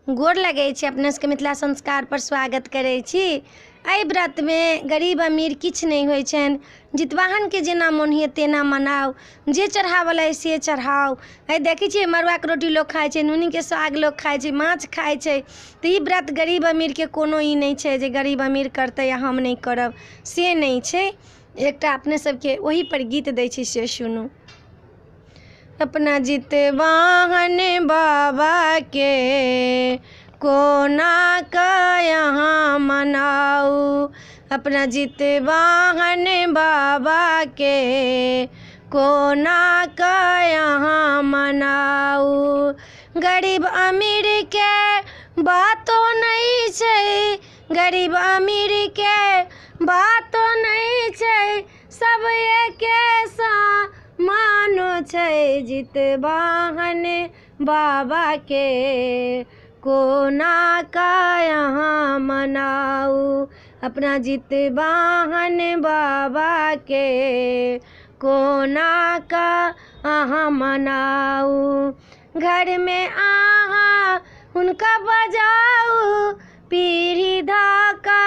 गोर लगै छी, अपने सबके मिथिला संस्कार पर स्वागत करै छी। एहि व्रत में गरीब अमीर किछ नहीं होइ छनि, जितवाहन के जेना मोन होइए तेना मनाओ, जे चढ़ावला है से चढ़ाओ। आई देखै छियै मड़ुआ के रोटी लोग खाइ छै, नूनी के साग लोग खाइ छै, माछ खाइ छै। तऽ ई व्रत गरीब अमीर के कोनो ई नहीं छै जे गरीब अमीर करतै या हम नहीं करब, से नहीं छै। एकटा अपने सबके ओही पर गीत दै छी, से सुनू। अपना जितवाहन बाबा के कोना का यहाँ मनाऊ, अपना जितवाहन बाबा के कोना का यहाँ मनाऊ। गरीब अमीर के बातो नहीं छै, गरीब अमीर के बातो नहीं छै, सब एके सा मानो छै। जितवाहन बाबा के कोना का यहाँ मनाऊ, अपना जितवाहन बाबा के कोना का यहाँ मनाऊ। घर में आहा उनका बजाऊ, पीढ़ी धाका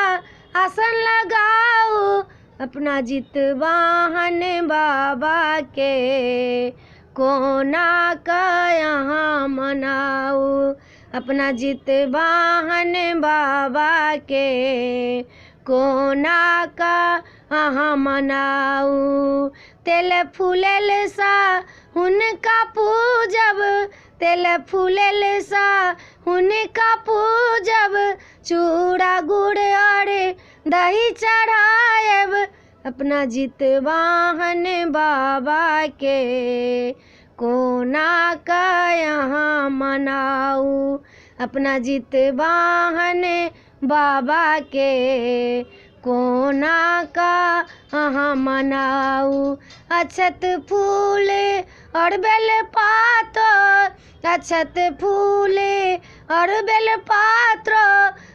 आसन लगाऊ, अपना जितवाहन बाबा के कोना का यहाँ मनाऊ, अपना जितवाहन बाबा के कोना का यहाँ मनाऊ। तेल फूलल सा उनका पूजब, तेल फूलल सा उनका पूजब, चूड़ा गुड़ और दही चढ़ाएब, अपना जितवाहन बाबा के कोना का यहाँ मनाऊ, अपना जितवाहन बाबा के कोना का यहाँ मनाऊ। अक्षत फूल और बेल पात, अक्षत फूल और बेल पात्र,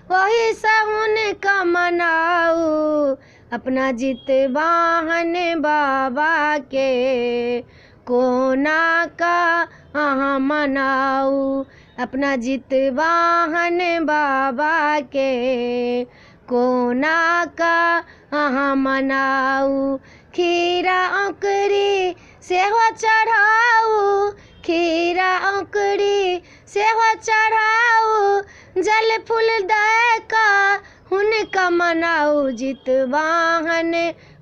वही सावन का मनाऊ, अपना जितवाहन बाबा के कोना का यहाँ मनाऊ, अपना जितवाहन बाबा के कोना का यहाँ मनाऊ। खीरा औकरी सेहो चढ़ाऊ, खीरा औकरी सेहो चढ़ाऊ, जल फूल दे का उनका मनाऊ। जितवाहन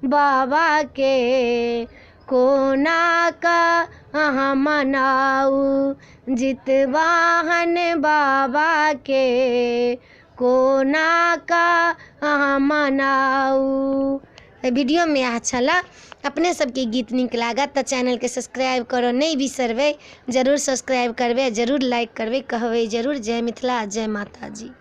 बाबा के कोना का यहाँ मनाऊ, जितवाहन बाबा के कोना का यहाँ मनाऊ। वीडियो में अच्छा ला, अपने सबके गीत नीक लागत तो चैनल के सब्सक्राइब करो, नहीं बिसरबै, जरूर सब्सक्राइब करबै, जरूर लाइक करबै, कहबै जरूर जय मिथिला जय माता जी।